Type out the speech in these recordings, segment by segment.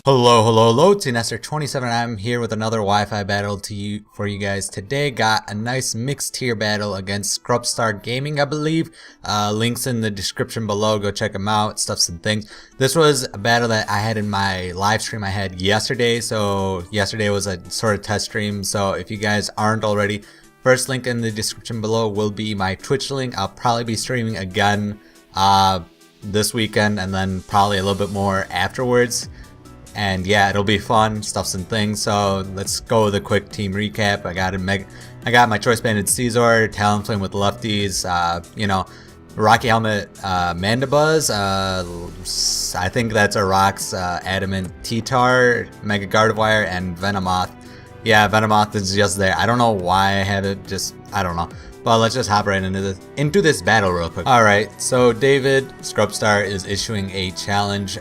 Hello, it's Enestor 27. I'm here with another Wi-Fi battle for you guys today. Got a nice mixed tier battle against ScrubStarGaming, I believe. Links in the description below. Go check them out, stuffs and things. This was a battle that I had in my live stream I had yesterday. So yesterday was a sort of test stream. So if you guys aren't already, first link in the description below will be my Twitch link. I'll probably be streaming again this weekend and then probably a little bit more afterwards. And yeah, it'll be fun, stuffs and things. So let's go with a quick team recap. I got my choice banded Caesar, Talonflame with lefties, Rocky Helmet, Mandibuzz, I think that's a Rocks, Adamant T-Tar, Mega Gardevoir, and Venomoth. Yeah, Venomoth is just there. I don't know why I have it, I don't know. Well, let's just hop right into this battle real quick. Alright, so David, Scrubstar, is issuing a challenge.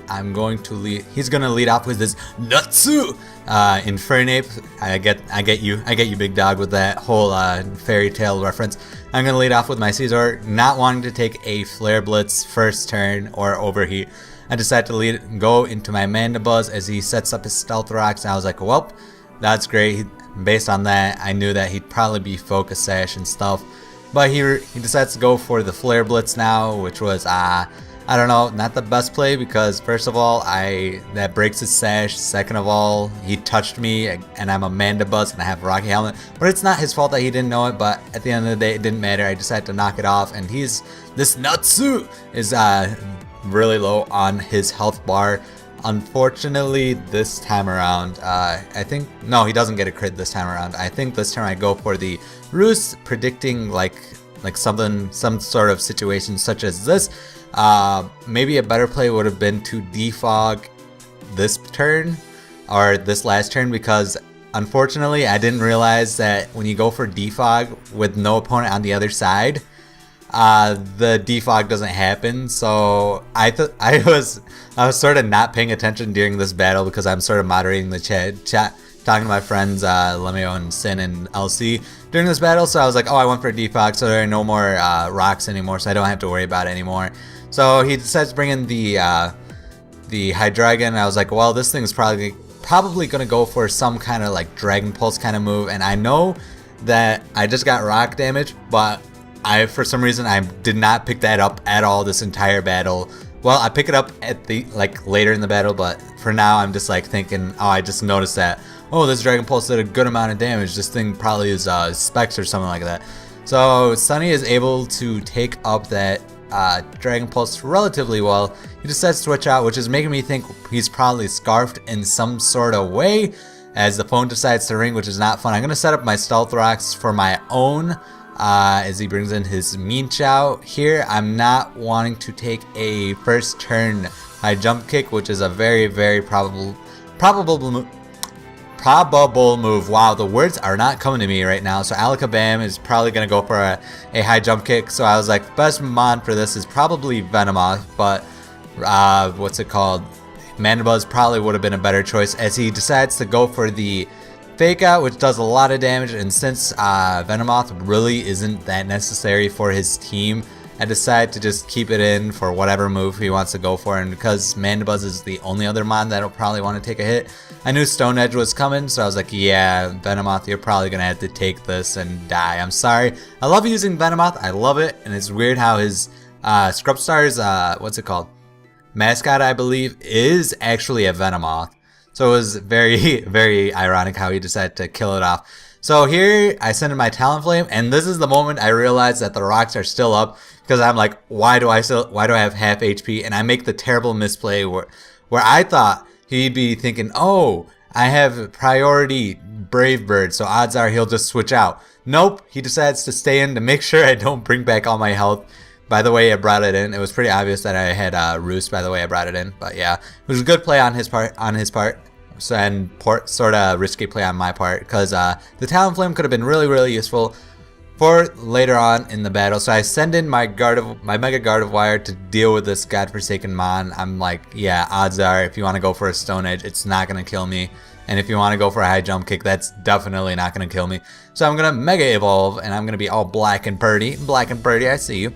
He's gonna lead off with this Nutsu! Infernape. I get you, big dog, with that whole fairy tale reference. I'm gonna lead off with my Caesar, not wanting to take a Flare Blitz first turn or overheat. I decided to go into my Mandibuzz as he sets up his Stealth Rocks, and I was like, well, that's great. Based on that, I knew that he'd probably be Focus Sash and stuff. But he decides to go for the Flare Blitz now, which was, I don't know, not the best play because first of all, that breaks his Sash. Second of all, he touched me and I'm a Mandibuzz and I have Rocky Helmet. But it's not his fault that he didn't know it, but at the end of the day, it didn't matter. I decided to knock it off, and this Nutsu is really low on his health bar. Unfortunately, this time around, no, he doesn't get a crit this time around. I think this time I go for the Roost, predicting like some sort of situation such as this. Maybe a better play would have been to defog this turn or this last turn, because unfortunately I didn't realize that when you go for defog with no opponent on the other side, the defog doesn't happen. So I was sort of not paying attention during this battle because I'm sort of moderating the chat, talking to my friends Lemio and Sin and LC during this battle. So I was like, oh, I went for a defog, so there are no more rocks anymore, so I don't have to worry about it anymore. So he decides to bring in the Hydreigon. I was like, well, this thing is probably gonna go for some kind of like Dragon Pulse kind of move, and I know that I just got rock damage, but for some reason I did not pick that up at all this entire battle. Well, I pick it up at the later in the battle, but for now I'm just thinking, oh, I just noticed that, oh, this Dragon Pulse did a good amount of damage. This thing probably is Specs or something like that. So Sunny is able to take up that Dragon Pulse relatively well. He decides to switch out, which is making me think he's probably scarfed in some sort of way as the phone decides to ring, which is not fun. I'm gonna set up my Stealth Rocks for my own. As he brings in his Meanchow. Here, I'm not wanting to take a first turn high jump kick, which is a very, very probable move. Wow, the words are not coming to me right now. So Alakabam is probably going to go for a high jump kick. So I was like, best mon for this is probably Venomoth, but what's it called? Mandibuzz probably would have been a better choice, as he decides to go for the Fake Out, which does a lot of damage. And since Venomoth really isn't that necessary for his team, I decided to just keep it in for whatever move he wants to go for. And because Mandibuzz is the only other mon that'll probably want to take a hit, I knew Stone Edge was coming, so I was like, yeah, Venomoth, you're probably gonna have to take this and die. I'm sorry. I love using Venomoth, I love it, and it's weird how his Scrubstar's what's it called, mascot, I believe, is actually a Venomoth. So it was very, very ironic how he decided to kill it off. So here I send in my Talonflame, and this is the moment I realize that the rocks are still up, because I'm like, why do I have half HP? And I make the terrible misplay where I thought he'd be thinking, oh, I have priority Brave Bird, so odds are he'll just switch out. Nope, he decides to stay in to make sure I don't bring back all my health. By the way I brought it in, it was pretty obvious that I had Roost by the way I brought it in. But yeah, it was a good play on his part. So, and sort of risky play on my part, because the Talonflame could have been really, really useful for later on in the battle. So I send in my Mega Gardevoir to deal with this godforsaken mon. I'm like, yeah, odds are if you want to go for a Stone Edge, it's not going to kill me. And if you want to go for a high jump kick, that's definitely not going to kill me. So I'm going to Mega Evolve, and I'm going to be all black and purdy. Black and purdy, I see you.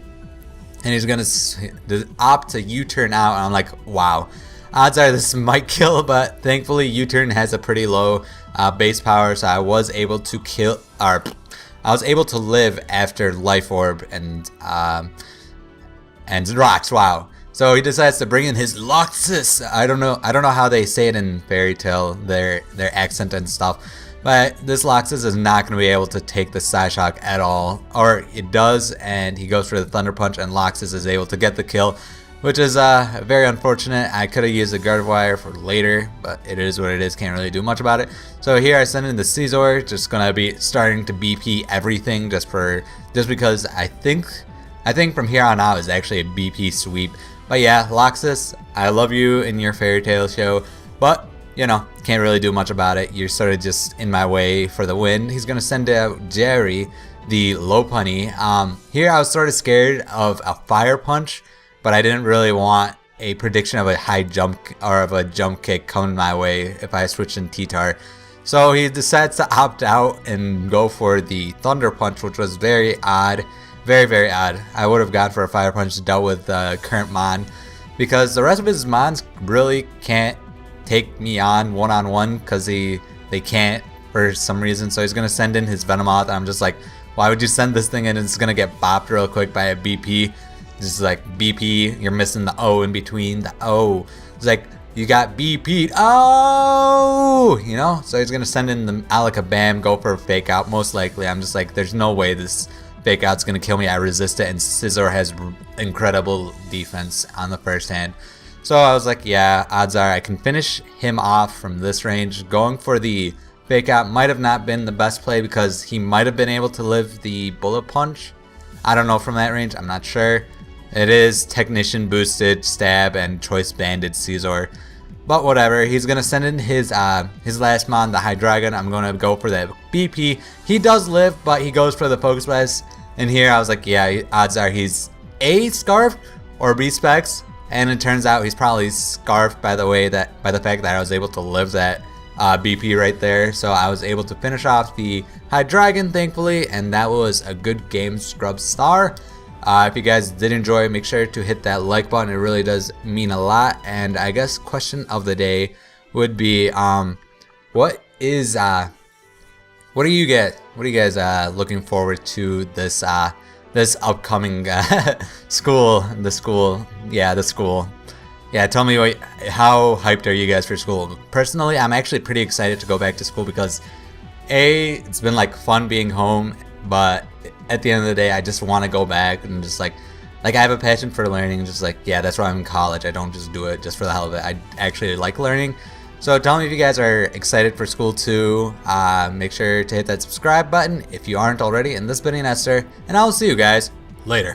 And he's going to opt to U-turn out, and I'm like, wow. odds are this might kill, but thankfully U-turn has a pretty low base power, so I was able to kill, or I was able to live after Life Orb and rocks. Wow. So he decides to bring in his Loxus. I don't know how they say it in Fairy Tail, their accent and stuff. But this Loxus is not going to be able to take the Psyshock at all. Or it does, and he goes for the Thunder Punch, and Loxus is able to get the kill, which is very unfortunate. I could have used the Guard Wire for later, but it is what it is. Can't really do much about it. So here I send in the Scizor, just going to be starting to BP everything just because I think from here on out is actually a BP sweep. But yeah, Loxus, I love you in your Fairy Tail show, but you know, can't really do much about it. You're sort of just in my way for the win. He's gonna send out Jerry, the Lopunny. Here I was sort of scared of a Fire Punch, but I didn't really want a prediction of a high jump or of a jump kick coming my way if I switched in T-Tar. So he decides to opt out and go for the Thunder Punch, which was very odd. Very, very odd. I would have gone for a Fire Punch dealt with current Mon, because the rest of his Mons really can't take me on one-on-one because they can't for some reason. So he's going to send in his Venomoth, and I'm just like, why would you send this thing in? It's going to get bopped real quick by a BP. Just like, BP, you're missing the O in between. The O. It's like, you got BP'd. Oh! You know? So he's going to send in the Alakabam, go for a Fake Out. Most likely. I'm just like, there's no way this Fake Out's gonna kill me. I resist it, and Scizor has incredible defense on the first hand. So I was like, yeah, odds are I can finish him off from this range. Going for the Fake Out might have not been the best play because he might have been able to live the Bullet Punch. I don't know from that range, I'm not sure. It is Technician boosted Stab and Choice Banded Scizor. But whatever, he's gonna send in his last Mon, the Hydreigon. I'm gonna go for that BP. He does live, but he goes for the Focus Blast. And here I was like, yeah, odds are he's A, Scarfed, or B, Specs. And it turns out he's probably Scarfed by the fact that I was able to live that BP right there. So I was able to finish off the Hydreigon, thankfully, and that was a good game, ScrubStar. If you guys did enjoy, make sure to hit that like button. It really does mean a lot. And I guess question of the day would be, what are you guys looking forward to this this upcoming school? Yeah, tell me how hyped are you guys for school? Personally, I'm actually pretty excited to go back to school because it's been like fun being home, but at the end of the day, I just want to go back and just like I have a passion for learning. Just like, yeah, that's why I'm in college. I don't just do it just for the hell of it. I actually like learning. So tell me if you guys are excited for school too. Make sure to hit that subscribe button if you aren't already. And this has been Enestor, and I'll see you guys later.